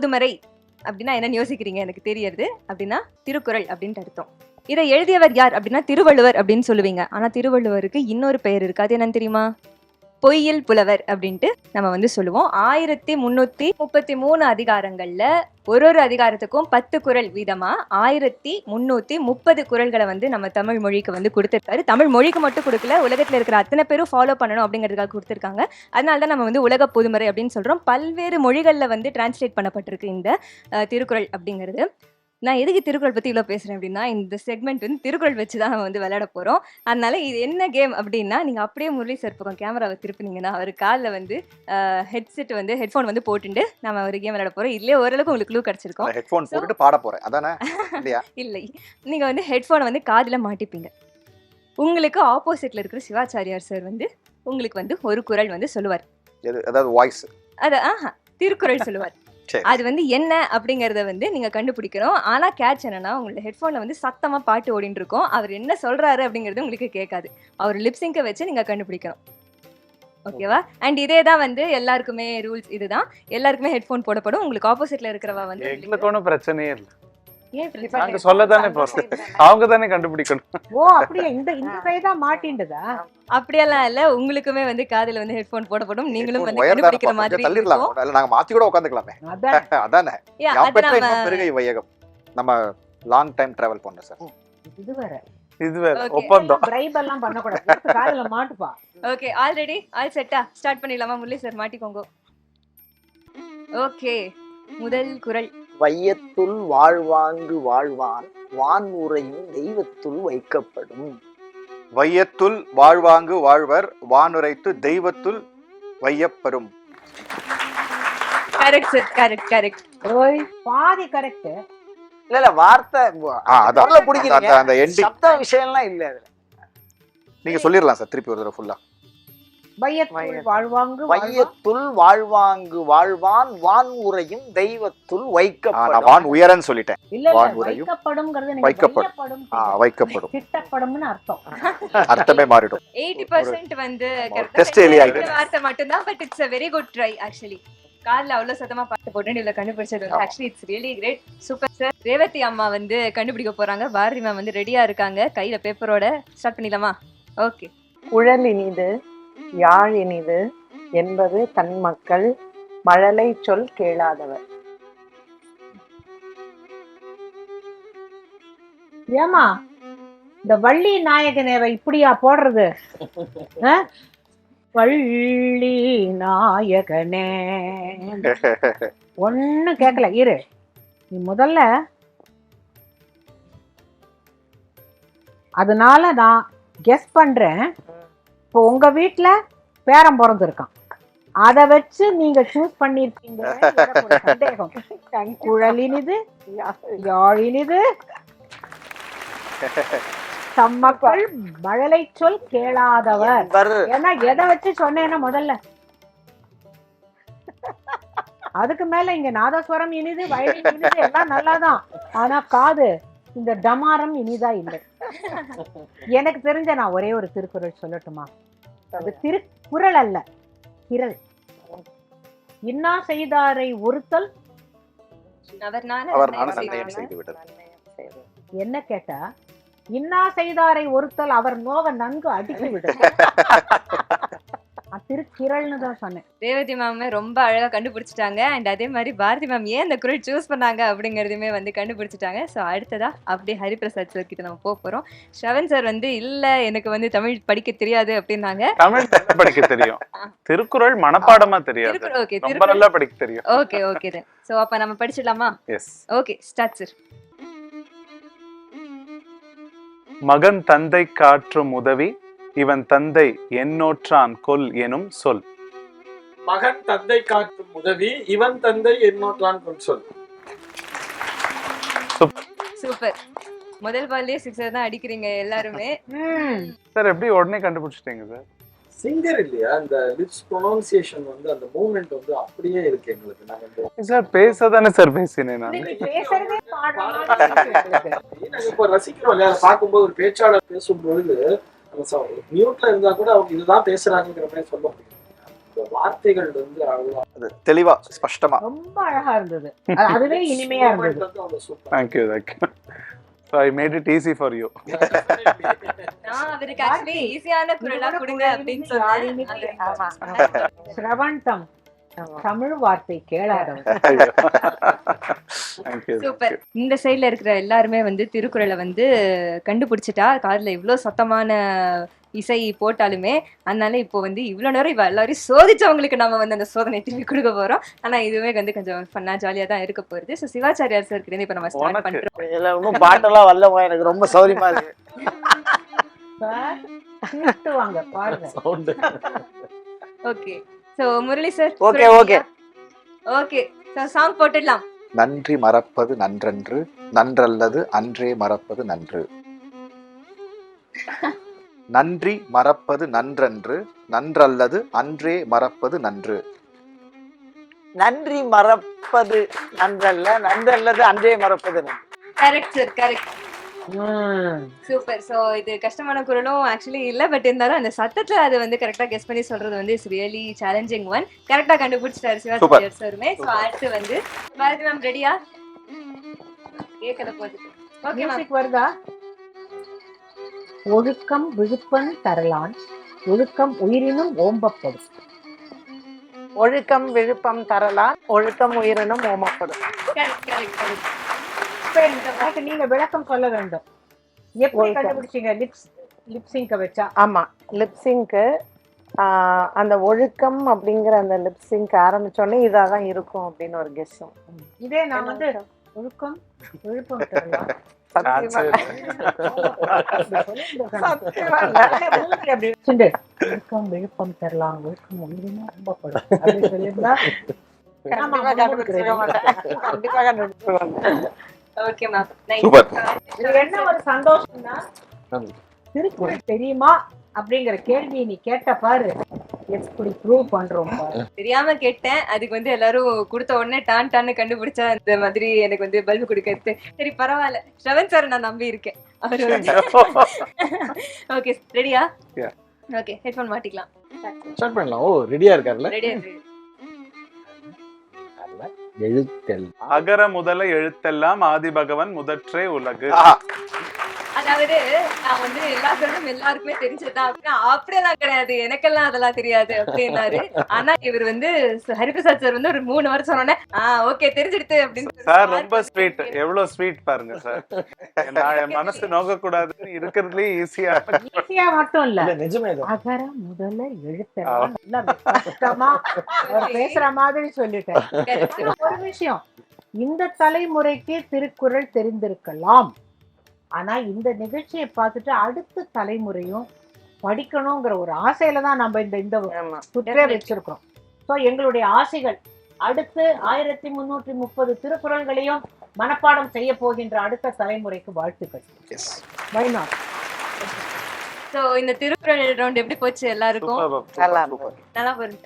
பொதுமறை அப்படின்னா என்னன்னு யோசிக்கிறீங்க? எனக்கு தெரியறது. அப்படின்னா திருக்குறள் அப்படின்ட்டு அர்த்தம். இதை எழுதியவர் யார் அப்படின்னா திருவள்ளுவர் அப்படின்னு சொல்லுவீங்க. ஆனா திருவள்ளுவருக்கு இன்னொரு பெயர் இருக்கு. அது என்னன்னு தெரியுமா? பொய்யில் புலவர் அப்படின்ட்டு நம்ம சொல்லுவோம். 1333 அதிகாரங்கள்ல ஒரு அதிகாரத்துக்கும் 10 குறள் வீதமா 1330 குறள்களை நம்ம தமிழ் மொழிக்கு கொடுத்திருக்காரு. தமிழ் மொழிக்கு மட்டும் கொடுக்கல, உலகத்துல இருக்கிற அத்தனை பேரும் ஃபாலோ பண்ணணும் அப்படிங்கிறதுக்காக கொடுத்திருக்காங்க. அதனாலதான் நம்ம உலக பொதுமறை அப்படின்னு சொல்றோம். பல்வேறு மொழிகள்ல டிரான்ஸ்லேட் பண்ணப்பட்டிருக்கு இந்த திருக்குறள் அப்படிங்கிறது. நான் எதுக்கு திருக்குறள் பத்தி இவ்வளவு பேசுறேன் அப்படின்னா, இந்த செக்மெண்ட் திருக்குறள் வச்சுதான் நம்ம விளையாட போறோம். அதனால இது என்ன கேம் அப்படின்னா, நீங்க அப்படியே முரளி சார் பக்கம் கேமராவை திருப்பினீங்கன்னா அவர் காலில் ஹெட்செட் ஹெட்ஃபோன் போட்டுட்டு நம்ம ஒரு கேம் விளையாட போறோம். இதுலயே ஓரளவுக்கு உங்களுக்கு க்ளூ கிடைச்சிருக்கோம். ஹெட்ஃபோன் போட்டுட்டு பாட போறேன் அதானே? இல்லையா? இல்லை, நீங்க ஹெட்ஃபோனை காதுல மாட்டிப்பீங்க. உங்களுக்கு ஆப்போசிட்ல இருக்கிற சிவாச்சாரியார் சார் உங்களுக்கு ஒரு குறள் சொல்லுவார். அதாவது வாய்ஸ் திருக்குறள் சொல்லுவார். அது என்ன அப்படிங்கறத நீங்க கண்டுபிடிக்கணும். ஆனா கேட்ச் என்னன்னா, உங்களோட ஹெட்போன்ல சத்தமா பாட்டு ஓடிட்டு இருக்கும். அவர் என்ன சொல்றாரு அப்படிங்கறது உங்களுக்கு கேட்காது. அவர் லிப்சிங்க வச்சு நீங்க கண்டுபிடிக்கணும். ஓகேவா? அண்ட் இதே தான் எல்லாருக்குமே ரூல்ஸ். இதுதான் எல்லாருக்குமே ஹெட்போன் போடப்படும். உங்களுக்கு ஆப்போசிட்ல இருக்கிறவா எங்களுக்கு ஒன்றும் பிரச்சனையே இல்லை. நாங்க சொல்லதானே போறோம், அவங்க தானே கண்டுபிடிக்கணும். ஓ அப்படியே இந்த சைடா மாட்டிண்டதா? அப்படியெல்லாம் இல்ல, உங்களுக்குமே காதுல ஹெட்போன் போடப்படும். நீங்களும் கண்டுபிடிக்கிற மாதிரி தள்ளிரலாம். நாங்க மாத்தி கூட உட்கார்ந்துக்கலாமே. அதானே யாப்பற்ற பெருகை வையகம். நம்ம லாங் டைம் டிராவல் பண்ணோம் சார். இது வேற ஒப்பந்தம். டிரைவ் எல்லாம் பண்ண கூடாது, காதுல மாட்டுப்பா. ஓகே, ஆல்ரெடி ஆல் செட்டா? ஸ்டார்ட் பண்ணிடலாமா? முரளி சார் மாட்டிக்கோங்க. ஓகே, முதல் குறள். வையத்துள் வாழ்வாங்கு வாழ்வான் வான் உரையும் தெய்வத்துள் வைக்கப்படும். வையத்துள் வாழ்வாங்கு வாழ்வர் வானுரைத்து தெய்வத்துள் வையப்படும். Correct sir, correct correct. ஓய் பாதி கரெக்ட். இல்ல வார்த்தை அத பிடிக்கிறீங்க, அந்த எண்டிங் சப்த விஷயம்லாம் இல்ல அதுல. நீங்க சொல்லிரலாம் சார் திருப்பி ஒரு தடவை ஃபுல்லா. வையத்துள் வாழ்வாங்கு வையத்துள் வாழ்வாங்கு வாழ்வான் வான் உரையும் தெய்வத்துள் வைக்கப்படும். நான் வான் உயரன்னு சொல்லிட்டேன். இல்ல வைக்கப்படும்ங்கிறது நீங்க வைக்கப்படும் வைக்கப்படும் திட்டப்படும்னு அர்த்தம். அர்த்தமே மாறிடும். 80% டெஸ்ட் எலியா இது வார்த்தை மட்டும் தான். But it's a very good try actually. கால்ல அவ்வளவு சத்தமா பாட்டு போட்டு இவ்வளவு கண்டுபிடிச்சது actually it's really great. Super sir. Revathi அம்மா கண்டுபிடிக்க போறாங்க. பாரதி மேம் ரெடியா இருக்காங்க கையில பேப்பரோட. ஸ்டார்ட் பண்ணிடலாமா? ஓகே. குழல் இனிது யாழ் இனிது என்பது தன் மக்கள் மழலை சொல் கேளாதவர். ஏமா இந்த வள்ளி நாயகனே இப்படியா போடுறது? வள்ளி நாயகனே ஒண்ணு கேட்கல. இரு, நீ முதல்ல. அதனால நான் கெஸ் பண்றேன், இப்போ உங்க வீட்டுல பேரம் பிறந்திருக்கான், அதை வச்சு நீங்க சூஸ் பண்ணிருக்கீங்க. சந்தேகம். குழலினிது யாழினிது தம்மக்கள் மழலை சொல் கேளாதவர். ஏன்னா எதை வச்சு சொன்னேன்னா முதல்ல, அதுக்கு மேல இங்க நாதஸ்வரம் இனிது வயலின் இனிது எல்லாம் நல்லாதான். ஆனா காது இந்த டமாரம் இனிதா இல்லை. எனக்கு தெரிஞ்ச நான் ஒரே ஒரு திருக்குறள் சொல்லட்டுமா? அது திருக்குறள் அல்ல, திரள். இன்னா செய்தாரை ஒருத்தல் என்ன கேட்டா, இன்னா செய்தாரை ஒருத்தல் அவர் நோக நன்கு அடித்து விடும். திருக்குறள்னு தான் சொன்னேன். ரேவதி மேம் ரொம்ப அழகா கண்டுபிடிச்சிட்டாங்க. அண்ட் அதே மாதிரி பாரதி மேம் ஏன் இந்த குறள் சூஸ் பண்ணாங்க அப்படிங்கறதுமே கண்டுபிடிச்சிட்டாங்க. ஸோ அடுத்ததா அப்படியே ஹரிபிரசாத் சார் கிட்ட நம்ம போறோம். ஸ்ரவன் சார் இல்ல எனக்கு தமிழ் படிக்க தெரியாது அப்படின்னாங்க. தமிழ் படிக்க தெரியும், திருக்குறள் மனப்பாடமா தெரியாது. ஓகே, ரொம்ப நல்லா படிக்க தெரியும். Okay okay then. ஸோ அப்ப நம்ம படிச்சிடலாமா? எஸ். Okay, start sir. மகன் தந்தை காற்றும் உதவி இவன் தந்தை எண்ணோற்றான் கொல் எனும் சொல். மகன் தந்தை காற்றும் உதவி இவன் தந்தை எண்ணோற்றான் கொல் சொல். சூப்பர். முதல் பால்லே 6 தான் அடிக்கிறீங்க எல்லாருமே. சார் எப்படி உடனே கண்டுபிடிச்சிட்டீங்க சார்? சிங்கர் இல்லையா, அந்த லிப்ஸ் ப்ரொனன்சியேஷன் அந்த மூவ்மெண்ட் அப்படியே இருக்கு எங்களுக்கு. நாங்க சார் பேசதானே சார் பேசினேன் நான். நாங்க இப்ப ரசிக்கிறோம் இல்லையா, பார்க்கும்போது ஒரு பேச்சாளர் பேசும்பொழுது மியூட்ல இருந்தா கூட அவங்க இதுதான் பேசுறாங்கிற மாதிரி சொல்ல முடியும். இந்த வார்த்தைகள் வந்து அவ்வளவு அது தெளிவா ஸ்பஷ்டமா ரொம்ப அழகா இருந்தது. அதுவே இனிமையா இருந்தது. Super. Thank you thank you. So I made it easy for you. நான் அவருக்கு ஆக்சுவலி ஈஸியான குரலா கொடுங்க அப்படின்னு சொன்னேன். ஆமா. ஸ்ரவந்தம் ஆமா. தமிழ் வார்த்தை கேளாதவன். தேங்க்யூ. சூப்பர். இந்த சைடுல இருக்கிற எல்லாருமே வந்து திருக்குறளை வந்து கண்டுபிடிச்சிட்டா. காதுல இவ்வளோ சத்தமான இசை போட்டாலுமே அதனால இப்போ வந்து இவ்வளோ நேரம் இவ எல்லாரையும் சோதிச்சவங்களுக்கு நம்ம வந்து அந்த சோதனை திருப்பி கொடுக்க போறோம். ஆனா இதுவே வந்து கொஞ்சம் ஃபன்னா ஜாலியா தான் இருக்க போகுது. ஸோ சிவாச்சாரியார் சார் கிட்ட இப்போ நம்ம ஸ்டார்ட் உனக்கு. பண்றோம். இதுல இன்னும் பாட்டெல்லாம் வரலமா, எனக்கு ரொம்ப சௌரியமா இருக்கு. சார் திட்டுவாங்க பாருங்க. Sound. Okay. So Murali sir. Okay okay. Okay. So song போட்டுடலாம். நன்றி மறப்பது நன்றன்று, நன்றல்லது அன்றே மறப்பது நன்று. நன்றி மறப்பது நன்றன்று, நன்றல்லது அன்றே மறப்பது நன்று. நன்றி மறப்பது நன்றல்ல, நன்றல்லது அன்றே மறப்பது நன்று. Correct sir, correct. Super. So இது கஷ்டமான குரலும் ஆக்சுவலி இல்லை, பட் இருந்தாலும் அந்த சத்தத்தில் அது வந்து கரெக்டாக கெஸ் பண்ணி சொல்றது வந்து இட்ஸ் ரியலி சேலஞ்சிங் ஒன். கரெக்டாக கண்டுபிடிச்சிட்டாரு சிவாச்சாரியார் சாருமே. ஸோ அடுத்து வந்து பாரதி மேம் ரெடியா? கேட்கல போகுது. Okay ma'am. மியூசிக் வருதா? ஒழுக்கம் விழுப்பம் தரலான், ஒழுக்கம் உயிரினும் ஓம்பப்படும். ஒழுக்கம் விழுப்பம் தரலாம், ஒழுக்கம் உயிரினும் ஓமப்படும். Correct correct correct. சரி, எனக்கு நீங்க விளக்கம் சொல்ல வேண்டும். எப்படி ஒழுக்கம். கண்டுபிடிச்சீங்க? லிப்சிங்க வச்சா? ஆமா, லிப்சிங்க்கு அந்த ஒழுக்கம் அப்படிங்கிற அந்த லிப்சிங்க் ஆரம்பிச்சோடனே இதாதான் இருக்கும் அப்படின்னு ஒரு கெஸ்ஸும். இதே நான் வந்து ஒழுக்கம் விழுப்பம் தரலாம். சத்தியமா இல்ல. ஒழுக்கம் விழுப்பம் தரலாம், ஒழுக்கம் உயிரினும் ஓம்பப்படும் அப்படின்னு சொல்லியிருந்தா கண்டிப்பா கண்டுபிடிச்சிருக்க மாட்டேன். கண்டிப்பா கண்டுபிடிச்சிருவாங்க. Okay ma'am. சூப்பர். இது என்ன ஒரு சந்தோஷம்னா, திருக்குறள் தெரியுமா அப்படிங்கிற கேள்வியை நீ கேட்ட பாரு, எப்படி ப்ரூவ் பண்றோம் பாரு. தெரியாம கேட்டேன். அதுக்கு வந்து எல்லாரும் கொடுத்த உடனே டான் டான்னு கண்டுபிடிச்சா இந்த மாதிரி எனக்கு வந்து பல்பு கொடுக்கறது. சரி பரவாயில்ல, ஸ்ரவன் சார் நான் நம்பி இருக்கேன். அவர் ஓகே ரெடியா? Yeah. ஓகே, ஹெட்ஃபோன் மாட்டிக்கலாம். ஸ்டார்ட் பண்ணலாம். ஓ ரெடியா இருக்காருல்ல. ரெடியா இருக்கு. எழுத்தல். அகர முதல எழுத்தெல்லாம் ஆதி பகவன் முதற்றே உலகு. ஆஹா. அதாவது நான் வந்து எல்லா குரலும் எல்லாருக்குமே தெரிஞ்சதா அப்படின்னா அப்படியெல்லாம் கிடையாது, எனக்கெல்லாம் அதெல்லாம் தெரியாது அப்படின்னாரு. ஆனா இவர் வந்து ஹரிபிரசாத் சார் வந்து ஒரு 3 வருஷம் சொன்னோன்னே ஓகே தெரிஞ்சிடுது அப்படின்னு சார் ரொம்ப ஸ்வீட். எவ்வளவு ஸ்வீட் பாருங்க சார். நான் என் மனசு நோக்க கூடாதுன்னு இருக்கிறதுலயே ஈஸியா. ஈஸியா மட்டும் இல்ல, இல்ல நிஜமே தான். அகர முதல்ல எழுத்தெல்லாம் நல்லா கஷ்டமா அவர் பேசுற மாதிரி சொல்லிட்டேன். ஒரு விஷயம், இந்த தலைமுறைக்கு திருக்குறள் தெரிந்திருக்கலாம், ஆனா இந்த நிகழ்ச்சியை பார்த்துட்டு அடுத்த தலைமுறையும் படிக்கணுங்கிற ஒரு ஆசையில தான் நம்ம இந்த ஆமா. சுற்றே வச்சிருக்கிறோம். ஸோ எங்களுடைய ஆசைகள் அடுத்து 1330 திருக்குறள்களையும் மனப்பாடம் செய்ய போகின்ற அடுத்த தலைமுறைக்கு வாழ்த்துக்கள். Yes. Why not? ஸோ இந்த திருக்குறள் ரவுண்ட் எப்படி போச்சு எல்லாருக்கும்? நல்லா சூப்பர்.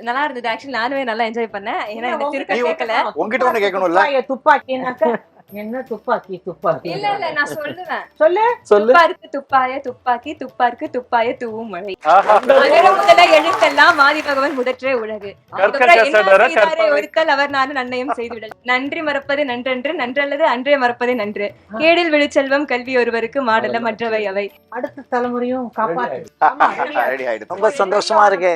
நல்லா இருந்தது. ஆக்சுவலி நானுமே நல்லா என்ஜாய் பண்ணேன். ஏன்னா இந்த திருக்குறள் கேட்கல. உங்ககிட்ட ஒண்ணு கேட்கணும்ல. துப்பாக்கினாக்க என்ன துப்பாக்கி துப்பாக்கி? இல்ல இல்ல நான் சொல்லுவேன். சொல்லு. துப்பாருக்கு துப்பாய துப்பாக்கி, துப்பாருக்கு துப்பாய தூவும் மழை. ஆஹா. அகர முதல எழுத்தெல்லாம் ஆதி பகவன் முதற்றே உலகு. அதுக்கப்புறம் என்ன செய்தாரே ஒருத்தல் அவர் நானும் நன்னயம் செய்துவிடல். நன்றி மறப்பது நன்றன்று, நன்றல்லது அன்றே மறப்பதே நன்று. கேடில் விழுச்செல்வம் கல்வி ஒருவருக்கு மாடல மற்றவை அவை. அடுத்த தலைமுறையும் காப்பாற்று. ரெடி ஆயிடுச்சு. ரொம்ப சந்தோஷமா இருக்கு.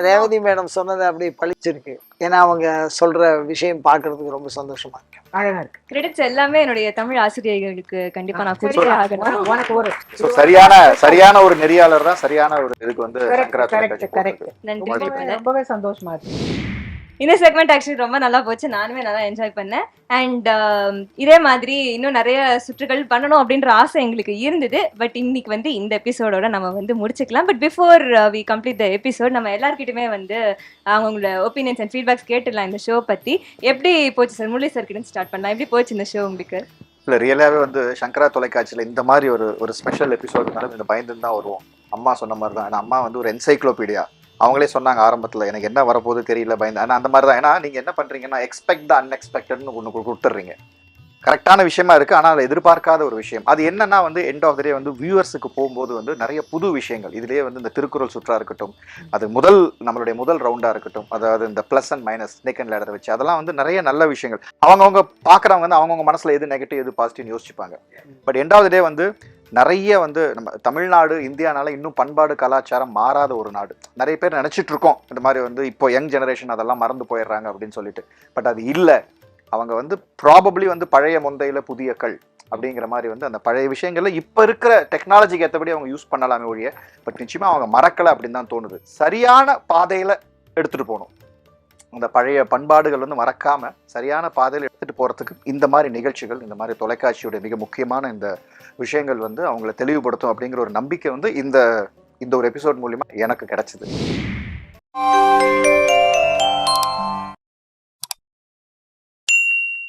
ரேவதி மேடம் சொன்னது அப்படி பளிச்சிருக்கு. ஏன்னா அவங்க சொல்ற விஷயம் பார்க்கிறதுக்கு ரொம்ப சந்தோஷமா இருக்கு. அழகா இருக்கு. கிரெடிட்ஸ் எல்லாமே என்னுடைய தமிழ் ஆசிரியர்களுக்கு கண்டிப்பா நான் கொடுத்தே ஆகணும். உனக்கு ஒரு So, சரியான ஒரு நெறியாளர் தான் சரியான ஒரு இதுக்கு வந்து சங்கரா தொலைக்காட்சி போட்டிருக்கு. நன்றி. ரொம்பவே சந்தோஷமா இருக்கு. இந்த செக்மெண்ட் ஆக்சுவலி ரொம்ப நல்லா போச்சு. நானுமே நல்லா என்ஜாய் பண்ணேன். அண்ட் இதே மாதிரி இன்னும் நிறைய சுற்றுகள் பண்ணணும் அப்படின்ற ஆசை எங்களுக்கு இருந்தது. பட் இன்னைக்கு வந்து இந்த எபிசோடோட நம்ம வந்து முடிச்சுக்கலாம். But before we complete the episode, நம்ம எல்லாருக்கிட்டுமே வந்து அவங்களோட ஒப்பீனியன்ஸ் அண்ட் ஃபீட்பேக்ஸ் கேட்டுடலாம் இந்த ஷோ பத்தி. எப்படி போச்சு சார்? முரளி சார் கிட்ட ஸ்டார்ட் பண்ணலாம். எப்படி போச்சு இந்த ஷோ உங்களுக்கு? இல்ல ரியலாவே வந்து சங்கரா தொலைக்காட்சியில இந்த மாதிரி ஒரு ஸ்பெஷல் எபிசோடுனால இந்த பயந்துன்னு தான் வருவோம். அம்மா சொன்ன மாதிரி தான். அம்மா வந்து ஒரு என்சைக்ளோபீடியா. அவங்களே சொன்னாங்க ஆரம்பத்தில் எனக்கு என்ன வரப்போகுது தெரியல பயந்து. ஆனால் அந்த மாதிரி தான். ஏன்னா நீங்கள் என்ன பண்ணுறீங்கன்னா எக்ஸ்பெக்ட் த அன்எக்ஸ்பெக்டட்னு ஒன்று கொடுத்துட்றீங்க. கரெக்டான விஷயமா இருக்கு, ஆனால் எதிர்பார்க்காத ஒரு விஷயம். அது என்னன்னா வந்து எண்ட் ஆஃப் த டே வந்து வியூவர்ஸுக்கு போகும்போது வந்து நிறைய புது விஷயங்கள் இதுலயே வந்து இந்த திருக்குறள் சுற்றா இருக்கட்டும், அது நம்மளுடைய முதல் ரவுண்டா இருக்கட்டும், அதாவது இந்த plus and minus snake and லேடரை வச்சு அதெல்லாம் வந்து நிறைய நல்ல விஷயங்கள். அவங்கவுங்க பாக்குறவங்க வந்து அவங்கவுங்க மனசுல எது நெகட்டிவ் எது பாசிட்டிவ் யோசிச்சுப்பாங்க. But end of the day வந்து நிறைய வந்து நம்ம தமிழ்நாடு இந்தியானால இன்னும் பண்பாடு கலாச்சாரம் மாறாத ஒரு நாடு. நிறைய பேர் நினைச்சிட்டு இருக்கோம் இந்த மாதிரி வந்து இப்போ யங் ஜெனரேஷன் அதெல்லாம் மறந்து போயிடுறாங்க அப்படின்னு சொல்லிட்டு. பட் அது இல்லை. அவங்க வந்து ப்ராபப்ளி வந்து பழைய முந்தையில புதிய கல் அப்படிங்கிற மாதிரி வந்து அந்த பழைய விஷயங்கள்ல இப்போ இருக்கிற டெக்னாலஜிக்கு ஏற்றபடி அவங்க யூஸ் பண்ணலாமே ஒழிய, பட் நிச்சயமா அவங்க மறக்கலை அப்படின்னு தான் தோணுது. சரியான பாதையில எடுத்துட்டு போகணும். அந்த பழைய பண்பாடுகள் வந்து மறக்காம சரியான பாதையில் எடுத்துட்டு போறதுக்கு இந்த மாதிரி நிகழ்ச்சிகள், இந்த மாதிரி தொலைக்காட்சியுடைய மிக முக்கியமான இந்த விஷயங்கள் வந்து அவங்களை தெளிவுபடுத்தும் அப்படிங்கிற ஒரு நம்பிக்கை வந்து இந்த ஒரு எபிசோட் மூலியமா எனக்கு கிடைச்சது.